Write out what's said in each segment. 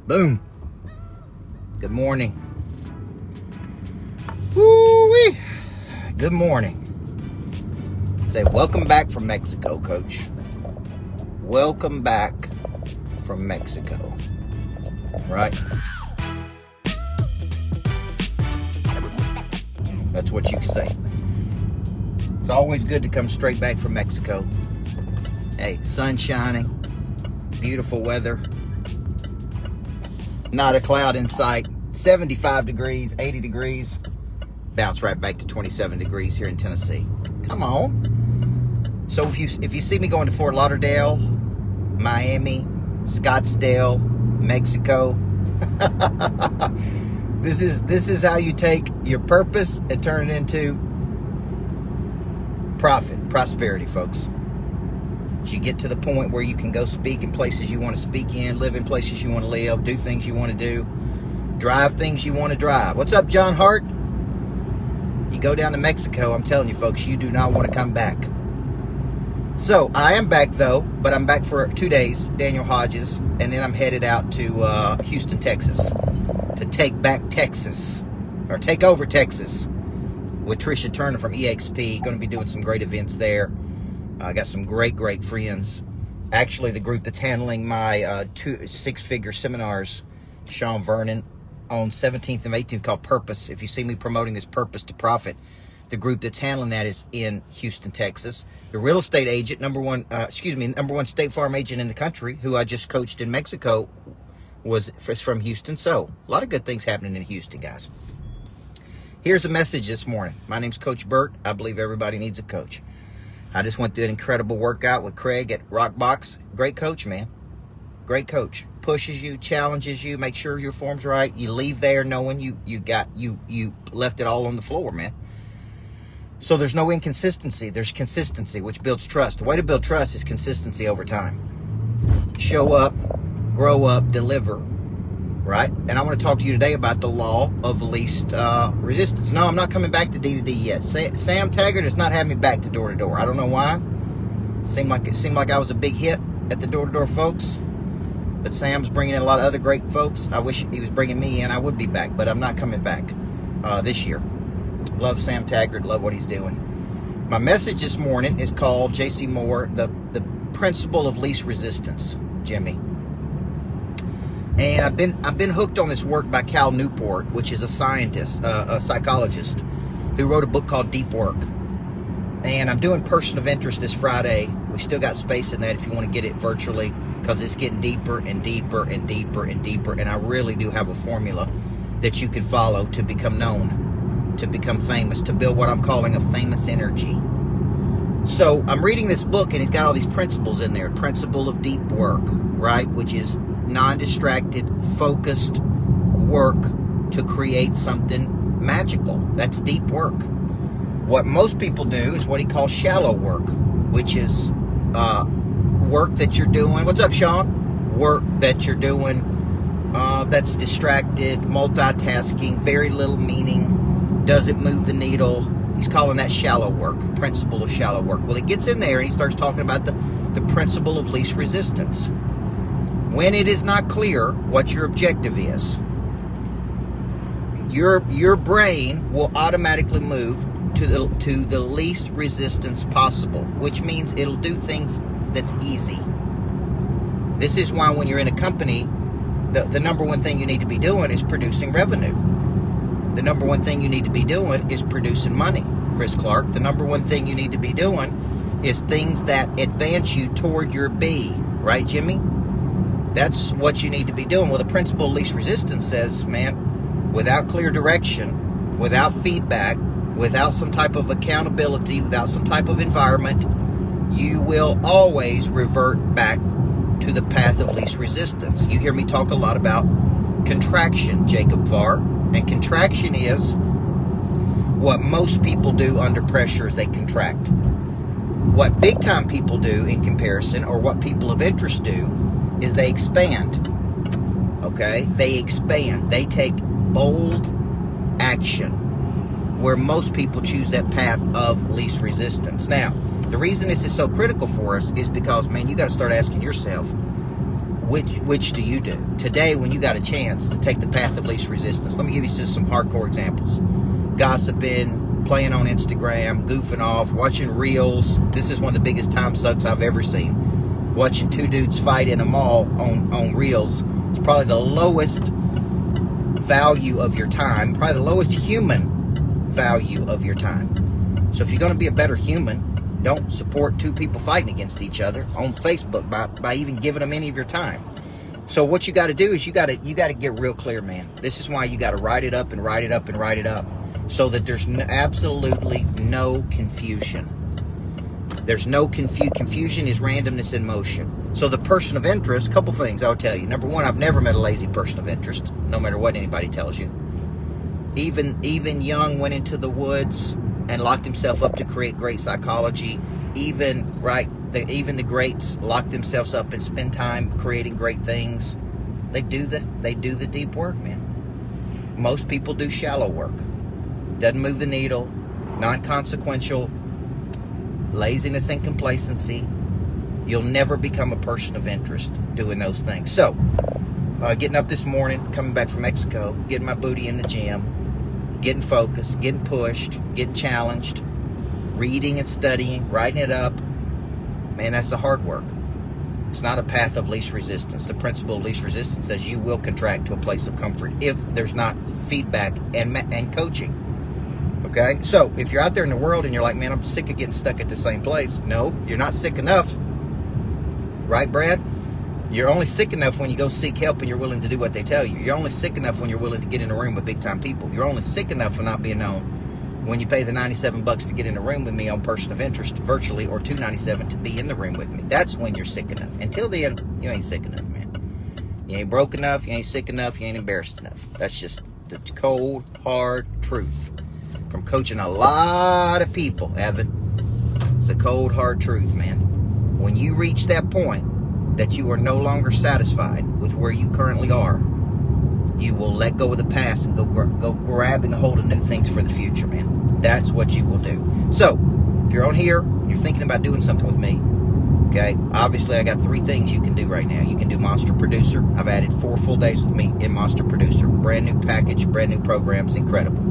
Boom. Good morning. Woo-wee. Good morning. Say, welcome back from Mexico, Coach. Welcome back from Mexico. Right? That's what you can say. It's always good to come straight back from Mexico. Hey, sun shining, beautiful weather, not a cloud in sight, 75 degrees, 80 degrees, bounce right back to 27 degrees here in Tennessee. Come on. So if you see me going to Fort Lauderdale, Miami, Scottsdale, Mexico, this is how you take your purpose and turn it into profit, prosperity, folks. You get to the point where you can go speak in places you want to speak in, live in places you want to live, do things you want to do, drive things you want to drive. What's up, John Hart? You go down to Mexico, I'm telling you, folks, you do not want to come back. So I am back, though, but I'm back for 2 days, Daniel Hodges, and then I'm headed out to Houston, Texas, to take back Texas, or take over Texas, with Trisha Turner from EXP. Going to be doing some great events there. I got some great friends. Actually, the group that's handling my 6-figure seminars, Sean Vernon, on 17th and 18th, called Purpose. If you see me promoting this Purpose to Profit, the group that's handling that is in Houston, Texas. The real estate agent, number one State Farm agent in the country, who I just coached in Mexico, was from Houston. So, a lot of good things happening in Houston, guys. Here's the message this morning. My name's Coach Burt. I believe everybody needs a coach. I just went through an incredible workout with Craig at Rockbox. Great coach, man. Great coach. Pushes you, challenges you, makes sure your form's right. You leave there knowing you left it all on the floor, man. So there's no inconsistency. There's consistency, which builds trust. The way to build trust is consistency over time. Show up, grow up, deliver, right? And I want to talk to you today about the law of least resistance. No, I'm not coming back to D2D yet. Sam Taggart has not had me back to door to door. I don't know why. It seemed like I was a big hit at the door to door folks. But Sam's bringing in a lot of other great folks. I wish he was bringing me in. I would be back, but I'm not coming back this year. Love Sam Taggart. Love what he's doing. My message this morning is called J.C. Moore, the principle of least resistance, Jimmy. And I've been hooked on this work by Cal Newport, which is a scientist, a psychologist, who wrote a book called Deep Work. And I'm doing Person of Interest this Friday. We still got space in that if you want to get it virtually, because it's getting deeper and deeper and deeper and deeper. And I really do have a formula that you can follow to become known, to become famous, to build what I'm calling a famous energy. So I'm reading this book, and he's got all these principles in there. Principle of deep work, right? Which is non-distracted, focused work to create something magical. That's deep work. What most people do is what he calls shallow work, which is work that you're doing. What's up, Sean? Work that you're doing that's distracted, multitasking, very little meaning, doesn't move the needle. He's calling that shallow work, principle of shallow work. Well, he gets in there and he starts talking about the principle of least resistance. When it is not clear what your objective is, your brain will automatically move to the least resistance possible, which means it'll do things that's easy. This is why when you're in a company, the number one thing you need to be doing is producing revenue. The number one thing you need to be doing is producing money, Chris Clark. The number one thing you need to be doing is things that advance you toward your B. Right, Jimmy? That's what you need to be doing. Well, the principle of least resistance says, man, without clear direction, without feedback, without some type of accountability, without some type of environment, you will always revert back to the path of least resistance. You hear me talk a lot about contraction, Jacob Varr. And contraction is what most people do under pressure, is they contract. What big time people do in comparison, or what people of interest do, is they expand. Okay? They expand. They take bold action, where most people choose that path of least resistance. Now, the reason this is so critical for us is because, man, you got to start asking yourself, Which do you do? Today, when you got a chance to take the path of least resistance, let me give you just some hardcore examples. Gossiping, playing on Instagram, goofing off, watching reels. This is one of the biggest time sucks I've ever seen. Watching two dudes fight in a mall on reels. It's probably the lowest value of your time, probably the lowest human value of your time. So if you're going to be a better human, don't support two people fighting against each other on Facebook by even giving them any of your time. So what you got to do is you got to get real clear, man. This is why you got to write it up and write it up and write it up, so that there's absolutely no confusion. There's no confusion is randomness in motion. So the person of interest, couple things I'll tell you. Number one, I've never met a lazy person of interest, no matter what anybody tells you. Even Jung went into the woods and locked himself up to create great psychology. Even the greats lock themselves up and spend time creating great things. They do the deep work, man. Most people do shallow work. Doesn't move the needle, non-consequential, laziness and complacency. You'll never become a person of interest doing those things. So, getting up this morning, coming back from Mexico, getting my booty in the gym, getting focused, getting pushed, getting challenged, reading and studying, writing it up. Man, that's the hard work. It's not a path of least resistance. The principle of least resistance says you will contract to a place of comfort if there's not feedback and coaching. Okay? So, if you're out there in the world and you're like, man, I'm sick of getting stuck at the same place. No, you're not sick enough. Right, Brad? You're only sick enough when you go seek help and you're willing to do what they tell you. You're only sick enough when you're willing to get in a room with big-time people. You're only sick enough for not being known when you pay the $97 to get in a room with me on Person of Interest virtually, or $297 to be in the room with me. That's when you're sick enough. Until then, you ain't sick enough, man. You ain't broke enough, you ain't sick enough, you ain't embarrassed enough. That's just the cold, hard truth. From coaching a lot of people, Evan. It's a cold, hard truth, man. When you reach that point that you are no longer satisfied with where you currently are, you will let go of the past and go grabbing a hold of new things for the future, man. That's what you will do. So, if you're on here, you're thinking about doing something with me, okay? Obviously, I got 3 things you can do right now. You can do Monster Producer. I've added 4 full days with me in Monster Producer. Brand new package, brand new programs, incredible.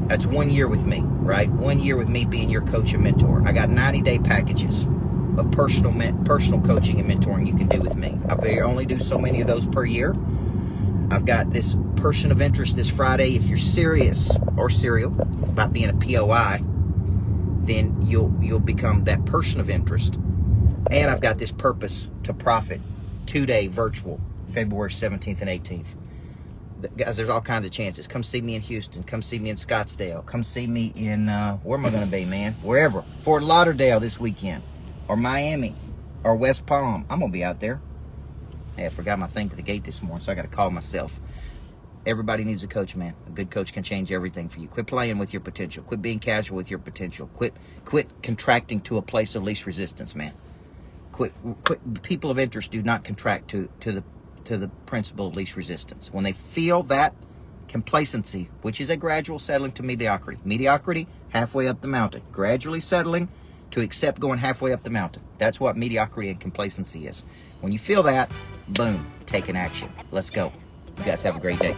That's 1 year with me, right? 1 year with me being your coach and mentor. I got 90-day packages of personal coaching and mentoring you can do with me. I only do so many of those per year. I've got this Person of Interest this Friday. If you're serious or serial about being a POI, then you'll become that person of interest. And I've got this Purpose to Profit 2-day virtual, February 17th and 18th. Guys, there's all kinds of chances. Come see me in Houston. Come see me in Scottsdale. Come see me in, where am I going to be, man? Wherever. Fort Lauderdale this weekend. Or Miami. Or West Palm. I'm going to be out there. Hey, I forgot my thing to the gate this morning, so I got to call myself. Everybody needs a coach, man. A good coach can change everything for you. Quit playing with your potential. Quit being casual with your potential. Quit contracting to a place of least resistance, man. Quit. People of interest do not contract to the principle of least resistance. When they feel that complacency, which is a gradual settling to mediocrity. Mediocrity, halfway up the mountain. Gradually settling to accept going halfway up the mountain. That's what mediocrity and complacency is. When you feel that, boom, take an action. Let's go. You guys have a great day.